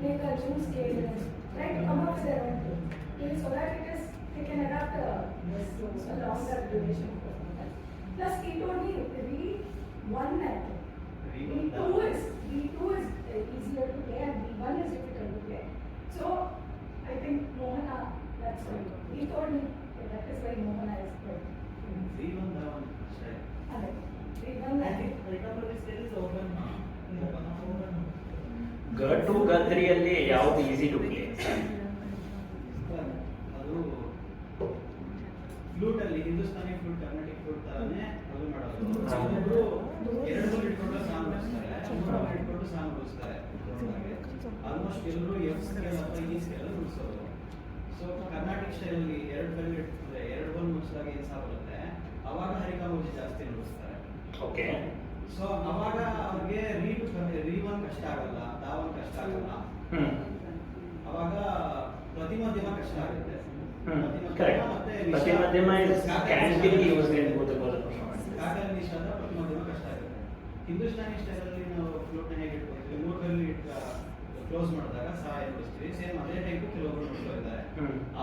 make a new scale and try to come up with their own tune, so that they can adapt a longer duration of performance. Plus, he told me V1 and V2 is easier to play and V1 is difficult to play. So, I think Mohana, that's why he told me that is why Mohana is good. V1 down style. V1 and ಗಟ್ಟು ಗದ್ರಿಯಲ್ಲಿ ಯಾವುದು easy to play? ಅದು flute ಅಲ್ಲಿ Hindustani flute, Carnatic flute ತರನೇ ಅದು ಮಾಡೋದು. ಎರಡು ಬಲ್ ಇಟ್ಕೊಂಡು song ನುಡಿಸ್ತಾರೆ, ಮೂರು ಬಲ್ ಇಟ್ಕೊಂಡು ಸಾಂಗ್ ನುಡಿಸ್ತಾರೆ. ಆಲ್ಮೋಸ್ಟ್ ಎಲ್ಲರೂ ಎಫ್ ಸ್ಕೇಲ್ ಅಥವಾ ಈ ಸ್ಕೇಲ್ ನುಡಿಸೋದು. ಸೊ ಕರ್ನಾಟಿಕ್ ಸ್ಟೈಲ್ ಅಲ್ಲಿ ಎರಡು ಬಲ್ ಇಟ್ಕೊಂಡ್ರೆ ಎರಡು ಬಲ್ ನುಡಿಸಿದಾಗ ಏನು ಸಾಂಗ್ ಬರುತ್ತೆ, ಅವಾಗ ಹರಿಕಾಮೋಜಿ ಜಾಸ್ತಿ ನುಡಿಸ್ತಾರೆ. ಓಕೆ. ಸೊ ಅವಾಗ ಅವ್ರಿಗೆ ರೀ1 ಕಷ್ಟ ಆಗಲ್ಲ, ದಾವನ್ ಕಷ್ಟ ಆಗಲ್ಲ. ಅವಾಗ ಪ್ರತಿಮಧ್ಯಮ ಕಷ್ಟ ಆಗುತ್ತೆ. ಪ್ರತಿಮಧ್ಯಮ is cantily used in Bhūta Kōlā performance. ಕಾಕಲ್ ನಿಷಾದ ಪ್ರತಿಮಧ್ಯಮ ಕಷ್ಟ ಆಗುತ್ತೆ. ಹಿಂದೂಸ್ತಾನಿ ಸ್ಟೈಲ್ ಅಲ್ಲಿ ನಾವು ಫ್ಲೂಟ್ ಹೇಗೆ ಇಟ್ಕೊಳ್ತೀವಿ, ಮೂರು ಬೆರಳು ಕ್ಲೋಸ್ ಮಾಡಿದಾಗ ಸಹಾಯ ನುಡಿಸ್ತೀವಿ. ಸೇಮ್ ಅದೇ ಟೈಪ್ ಕೆಲವೊಬ್ರು ನುಡಿಸ್ತಾ ಇದ್ದಾರೆ.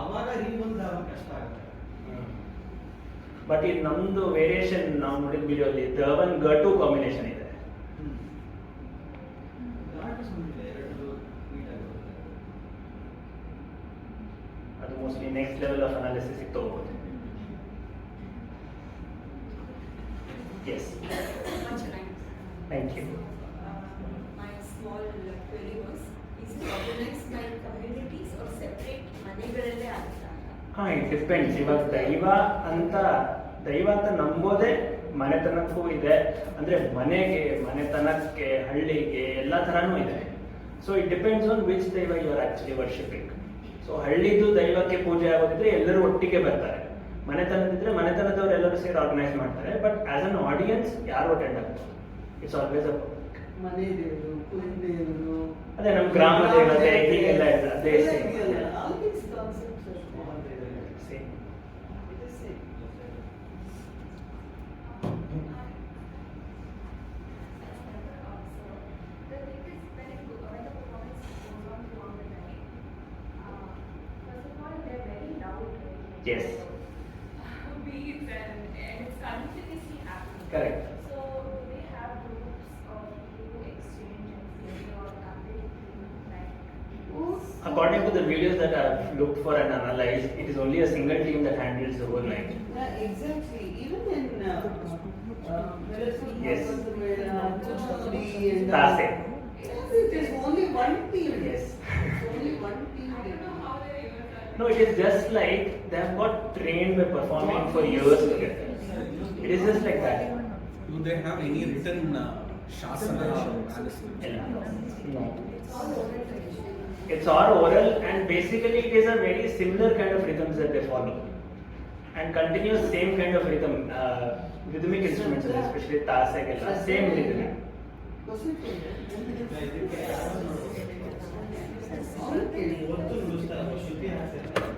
ಅವಾಗ ರೀ1 ದಾವನ್ ಕಷ್ಟ ಆಗುತ್ತೆ. ಬಟ್ ಇದು ನಮ್ದು ವೇರಿಯೇಷನ್ ನಾವು ನೋಡಿದ ವಿಡಿಯೋಲಿ ಧವನ್ ಗಟ್ಟು ಕಾಂಬಿನೇಷನ್ ಇದೆ. ಅದು mostly next level of analysis ತಗೋಬಹುದು. Yes, thank you. My small query was, is it organized by communities or separate ಮನೆಗಳಲ್ಲೇ ಆಗ್ತಾ? It depends. ಇವಾಗ ದೈವ ಅಂತ ನಂಬೋದೇ ಮನೆತನಕ್ಕೂ ಇದೆ, ಅಂದ್ರೆ ಮನೆಗೆ, ಮನೆತನಕ್ಕೆ, ಹಳ್ಳಿಗೆ ಎಲ್ಲ ಥರನೂ ಇದೆ. So it depends on which daiva you are actually worshipping. So ಹಳ್ಳಿದು ದೈವಕ್ಕೆ ಪೂಜೆ ಆಗೋದಿದ್ರೆ ಎಲ್ಲರೂ ಒಟ್ಟಿಗೆ ಬರ್ತಾರೆ. ಮನೆತನದಿದ್ರೆ ಮನೆತನದವ್ರು ಎಲ್ಲರೂ ಸೇರಿ ಆರ್ಗನೈಸ್ ಮಾಡ್ತಾರೆ. ಬಟ್ ಆಸ್ ಅನ್ ಆಡಿಯನ್ಸ್ ಯಾರು ಅಟೆಂಡ್ ಆಗ್ತಾರೆ. ಇಟ್ಸ್ ಆಲ್ವೇಸ್ ಅ ಮನೆ ದೇವರು, ಕುಲ ದೇವರು, ಅದೇ ನಮ್ಮ ಗ್ರಾಮ ದೇವತೆ ಹೀಗೆಲ್ಲ ಇದೆ. ಅದೇ same. all these concepts are same. it is same. The thing is, when the performance goes on throughout the night, first of all, they're very loud, very Yes. beats and it's continuously happening. Correct. So do they have groups of people who exchange and play or are they like? According to the videos that I've looked for and analyzed, it is only a single team that handles the whole night. Yeah, exactly. Even in Yes. and Tase. yes, it is only one team. Yes. It's only one team. I don't know how they even No, it is just like they have got trained by performing for years together. It is just like that. Do they have any written shasana or manuscript? No. It's all oral, and basically it is a very similar kind of rhythms that they follow. And continuous same kind of rhythm, rhythmic instruments, especially tase, same rhythm. ಒತ್ತು ನುಡಿಸ್ತಾರೆ, ಶ್ರುತಿ ಹಾಕ್ತಿರ್ತಾರೆ,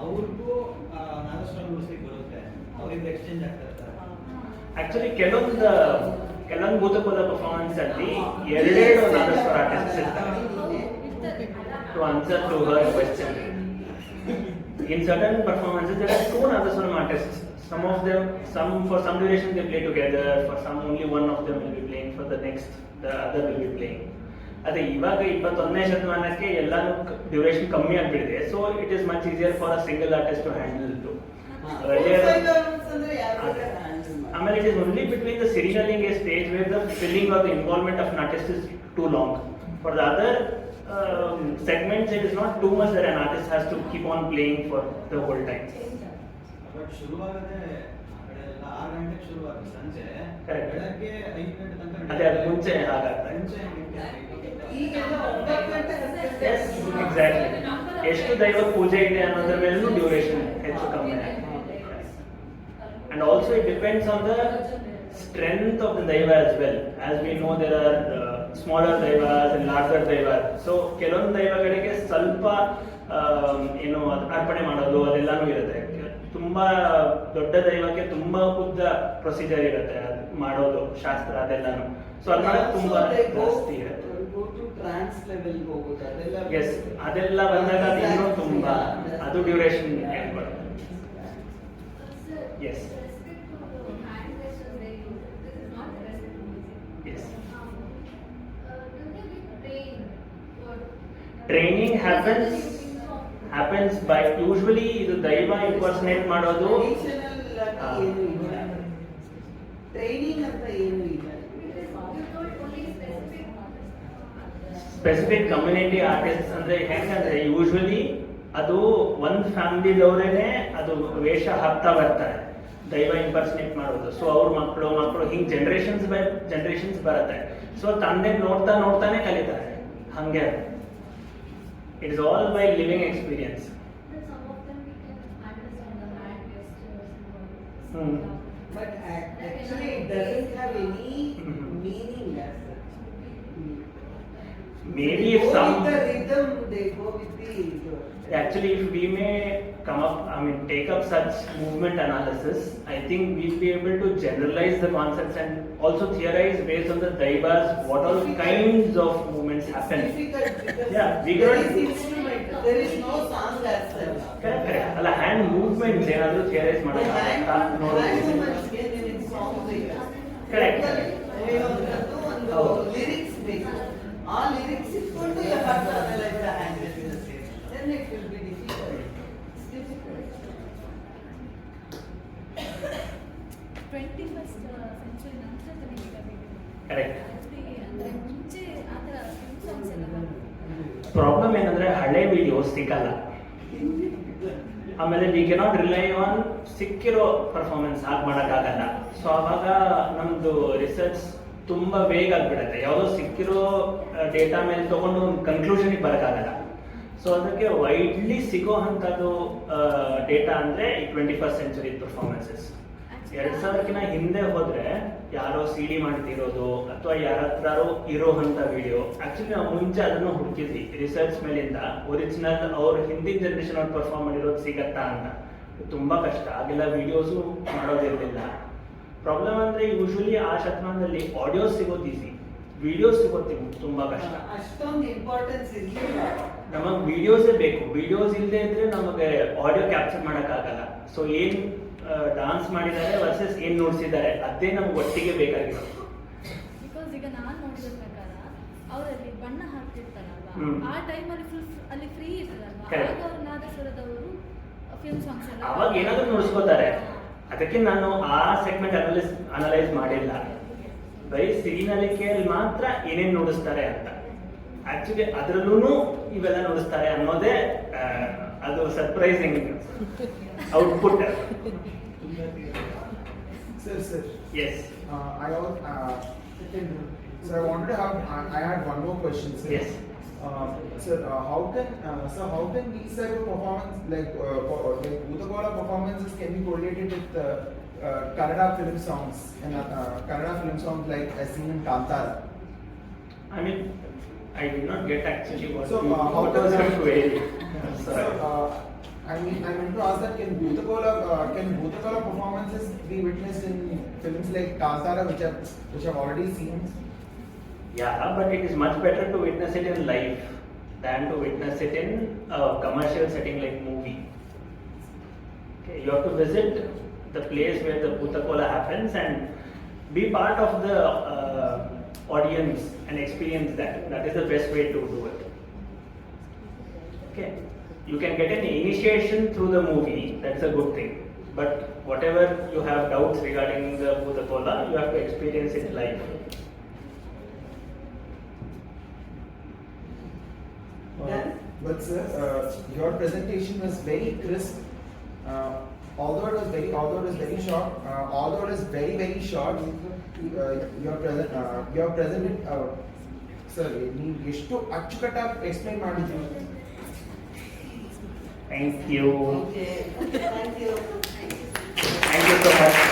ಅವ್ರಿಗೂ ನಾದಸ್ವರಂ ನುಡಿಸ್ಲಿಕ್ಕೆ ಬರುತ್ತೆ, ಅವರಿಂದ exchange ಆಗ್ತಾ ಇರ್ತಾರೆ. Actually, ಕೆಲವೊಂದು Bhūta Kōlā performance ಅಲ್ಲಿ ಎರಡೆರಡು ನಾದಸ್ವರ artists ಇರ್ತಾರೆ. To answer to her question, in certain performances there are two Nadasvaram artists. For some duration they play together, for some only one of them will be playing, for the next the other will be playing. ಅದೇ ಇವಾಗ 21ನೇ ಶತಮಾನಕ್ಕೆ ಎಲ್ಲಾನು duration ಕಮ್ಮಿ ಆಗ್ಬಿಟ್ಟಿದೆ, so it is much easier for a single artist to handle to. ಆಮೇಲೆ it is only between the Siri Nalike stage where the filling or the involvement of an artist is too long. For the other segments, it is not too much that an artist has to keep on playing for the whole time. But ಶುರುವಾಗದೆ ಆ ಕಡೆ ಎಲ್ಲ 6 ಗಂಟೆಗೆ ಶುರುವಾಗುತ್ತೆ ಸಂಜೆ, Correct. ಬೆಳಗ್ಗೆ 5 ಗಂಟೆ ತನಕ ಅದೇ ಅದು ಮುಂಚೆ ಹಾಗಾಗ್ತದೆ. ಮುಂಚೆ ಈಗೆಲ್ಲ 9 ಗಂಟೆ Yes, exactly. ಎಷ್ಟು ದೈವ ಪೂಜೆ ಇದೆ ಅನ್ನೋದ್ರ ಮೇಲೂ ಡ್ಯೂರೇಷನ್ ಹೆಚ್ಚು ಕಮ್ಮಿ ಆಗುತ್ತೆ. And also it depends on the strength of the daiva as well. As we know, there are smaller daivas and larger daivas. So ಕೆಲವೊಂದು ದೈವಗಳಿಗೆ ಸ್ವಲ್ಪ ಏನು ಅರ್ಪಣೆ ಮಾಡೋದು ಅದೆಲ್ಲಾನು ಇರುತ್ತೆ. ತುಂಬಾ ದೊಡ್ಡ ದೈವಕ್ಕೆ ತುಂಬಾ ಉದ್ದ ಪ್ರೊಸೀಜರ್ ಇರುತ್ತೆ ಮಾಡೋದು, ಶಾಸ್ತ್ರ ಅದೆಲ್ಲಾನು. ಸೊ ಅದನ್ನ ತುಂಬಾ ಜಾಸ್ತಿ ಇರುತ್ತೆ. ಎಸ್, ಅದೆಲ್ಲ ಬಂದಾಗ ಅದು ಇನ್ನೂ ತುಂಬಾ ಅದು ಡ್ಯೂರೇಷನ್ ಬರುತ್ತೆ. Yes. Yes. Training happens by usually ಇದು ದೈವ ಇಂಪರ್ಸನೇಟ್ ಮಾಡೋದು. ಟ್ರೈನಿಂಗ್ ಅಂತ ಏನು ಇಲ್ಲ. ಸ್ಪೆಸಿಫಿಕ್ ಕಮ್ಯುನಿಟಿ ಆರ್ಟಿಸ್ಟ್ ಅಂದ್ರೆ ಹೆಂಗಂದ್ರೆ ಯೂಶುವಲಿ ಅದು ಒಂದು ಫ್ಯಾಮಿಲಿದವರೇನೆ ಅದು ವೇಷ ಹಾಕ್ತಾ ಬರ್ತಾರೆ ದೈವ ಇಂಪರ್ಸನೇಟ್ ಮಾಡೋದು. ಸೊ ಅವ್ರ ಮಕ್ಕಳು ಹಿಂಗ್ ಜನರೇಷನ್ಸ್ ಬೈ ಜನರೇಷನ್ಸ್ ಬರುತ್ತೆ. ಸೊ ತಂದೆ ನೋಡ್ತಾನೆ ಕಲಿತಾರೆ. ಹಂಗೆ it is all by living experience. But actually it doesn't have any meaning as such. Maybe They if go some with the rhythm, they go with the actually if we may take up such movement analysis, I think we'll be able to generalize the concepts and also theorize based on the daivas what all kinds of movements happen. difficult because Yeah, we there cannot- is instrument, there is no song as such. Correct. ಅಲ್ಲ hand movements ಏನಾದರೂ ಥಿಯರೈಸ್ The ಮಾಡೋಕ್ಕಾಗತ್ತಾ hand ನೋಡೋದು. movements can in songs like Correct. ಒಂದು lyrics ಬೇಕು. ಆ lyrics ಇಟ್ಕೊಂಡು you have to analyze the hand gestures. Then it will be difficult. It's difficult. 21st century ನಂತರ ತನಕ ಕರೆಕ್ಟ್. ಅಂದ್ರೆ ಮುಂಚೆ ಆ ಥರ ಸಾಂಗ್ಸ್ ಎಲ್ಲ ಪ್ರಾಬ್ಲಮ್ ಏನಂದ್ರೆ ಹಳೆ ವಿಡಿಯೋಸ್ ಸಿಗಲ್ಲ. ಆಮೇಲೆ ವಿ ಕೆನಾಟ್ ರಿಲೈ ಆನ್ ಸಿಕ್ಕಿರೋ ಪರ್ಫಾರ್ಮೆನ್ಸ್ ಹಾಗೆ ಮಾಡೋಕ್ಕಾಗಲ್ಲ. ಸೊ ಆವಾಗ ನಮ್ದು ರಿಸರ್ಚ್ ತುಂಬಾ ಬೇಗ ಆಗ್ಬಿಡುತ್ತೆ. ಯಾವುದೋ ಸಿಕ್ಕಿರೋ ಡೇಟಾ ಮೇಲೆ ತಗೊಂಡು ಒಂದು ಕನ್ಕ್ಲೂಷನ್ಗೆ ಬರೋಕ್ಕಾಗಲ್ಲ. ಸೊ ಅದಕ್ಕೆ ವೈಡ್ಲಿ ಸಿಗೋ ಅಂಥದ್ದು ಡೇಟಾ ಅಂದರೆ ಈ 21st century ಪರ್ಫಾರ್ಮೆನ್ಸಸ್. 2000ಕ್ಕಿಂತ ಹಿಂದೆ ಹೋದ್ರೆ ಯಾರೋ CD ಮಾಡ್ತಿರೋದು ಅಥವಾ ಯಾರ ಹತ್ರಾರೋ ಇರೋ ಅಂತ ವಿಡಿಯೋ. ಆಕ್ಚುಲಿ ನಾವು ಮುಂಚೆ ಅದನ್ನು ಹುಡುಕಿದ್ವಿ ರಿಸರ್ಚ್ ಮೇಲಿಂದ, ಒರಿಜಿನಲ್ ಅವ್ರ ಹಿಂದಿನ ಜನರೇಷನ್ ಅವ್ರು ಪರ್ಫಾರ್ಮ್ ಮಾಡಿರೋದು ಸಿಗತ್ತಾ ಅಂತ. ತುಂಬಾ ಕಷ್ಟ, ಆಗೆಲ್ಲ ವಿಡಿಯೋಸು ಮಾಡೋದಿರಲಿಲ್ಲ. ಪ್ರಾಬ್ಲಮ್ ಅಂದ್ರೆ ಯೂಶುವಲಿ ಆ ಶತಮಾನದಲ್ಲಿ ಆಡಿಯೋ ಸಿಗೋದು ಈಸಿ, ವಿಡಿಯೋಸ್ ಸಿಗೋದು ತುಂಬಾ ಕಷ್ಟ. ಅಷ್ಟೊಂದು ಇಂಪಾರ್ಟೆನ್ಸ್ ಇರಲಿಲ್ಲ. ನಮಗೆ ವಿಡಿಯೋಸೇ ಬೇಕು. ವಿಡಿಯೋಸ್ ಇಲ್ಲದೆ ಇದ್ರೆ ನಮಗೆ ಆಡಿಯೋ ಕ್ಯಾಪ್ಚರ್ ಮಾಡೋಕ್ಕಾಗಲ್ಲ. ಸೊ ಏನು ಡಾನ್ಸ್ ಮಾಡಿದ್ದಾರೆ ವರ್ಸಸ್ ಏನು ನೋಡಿಸಿದ್ದಾರೆ ಅದೇ ನಮ್ಗೆ ಒಟ್ಟಿಗೆ ಬೇಕಾಗಿರೋದು. ಬಿಕಾಸ್ ಈಗ ನಾನು ನೋಡಿದ ಪ್ರಕಾರ ಅವರಲ್ಲಿ ಬಣ್ಣ ಹಾಕ್ತಿರ್ತಾರಲ್ವಾ, ಆ ಟೈಮಲ್ಲಿ ಅಲ್ಲಿ ಫ್ರೀ ಇರ್ತಾರಲ್ವಾ, ಆಗ ಅವರು ನಾದಸ್ವರದವರು ಫಿಲ್ಮ್ ಸಾಂಗ್ಸ್ ಎಲ್ಲ ಅವಾಗ ಏನಾದರೂ ನೋಡಿಸ್ಕೋತಾರೆ. ಅದಕ್ಕೆ ನಾನು ಆ ಸೆಗ್ಮೆಂಟ್ ಅನಲೈಸ್ ಮಾಡಿಲ್ಲ. ಬರೀ ಸಿರಿ ನಲಿಕೆಯಲ್ಲಿ ಮಾತ್ರ ಏನೇನು ನೋಡಿಸ್ತಾರೆ ಅಂತ. ಆಕ್ಚುಲಿ ಅದರಲ್ಲೂ ಇವೆಲ್ಲ ನೋಡಿಸ್ತಾರೆ ಅನ್ನೋದೇ ಅದು surprising output. Sir. Yes. So I wanted to have. I had one more question, sir. Yes. Sir, how can these type of performance like Bhūta Kōlā performances can be correlated with Kannada film songs and Kannada film songs like as seen in Kantara? I mean, I did not get actually what So, how was does your query. So, I meant to ask that can Bhūta Kōlā performances be witnessed in films like Kantara, which I've already seen? Yeah, but it is much better to witness it in live than to witness it in a commercial setting like movie. Okay, you have to visit the place where the Bhūta Kōlā happens and be part of the audience and experience that. That is the best way to do it. Okay, you can get an initiation through the movie, that's a good thing. But whatever you have doubts regarding the Bhūta Kōlā, you have to experience it live. But sir, your presentation was very crisp. Although it was very short, although it is very short, your presented. Sir, ನೀವು ಎಷ್ಟು ಅಚ್ಚುಕಟ್ಟಾಗಿ explain ಮಾಡಿದ್ರಿ. Thank you. Okay. Thank you. Thank you so much.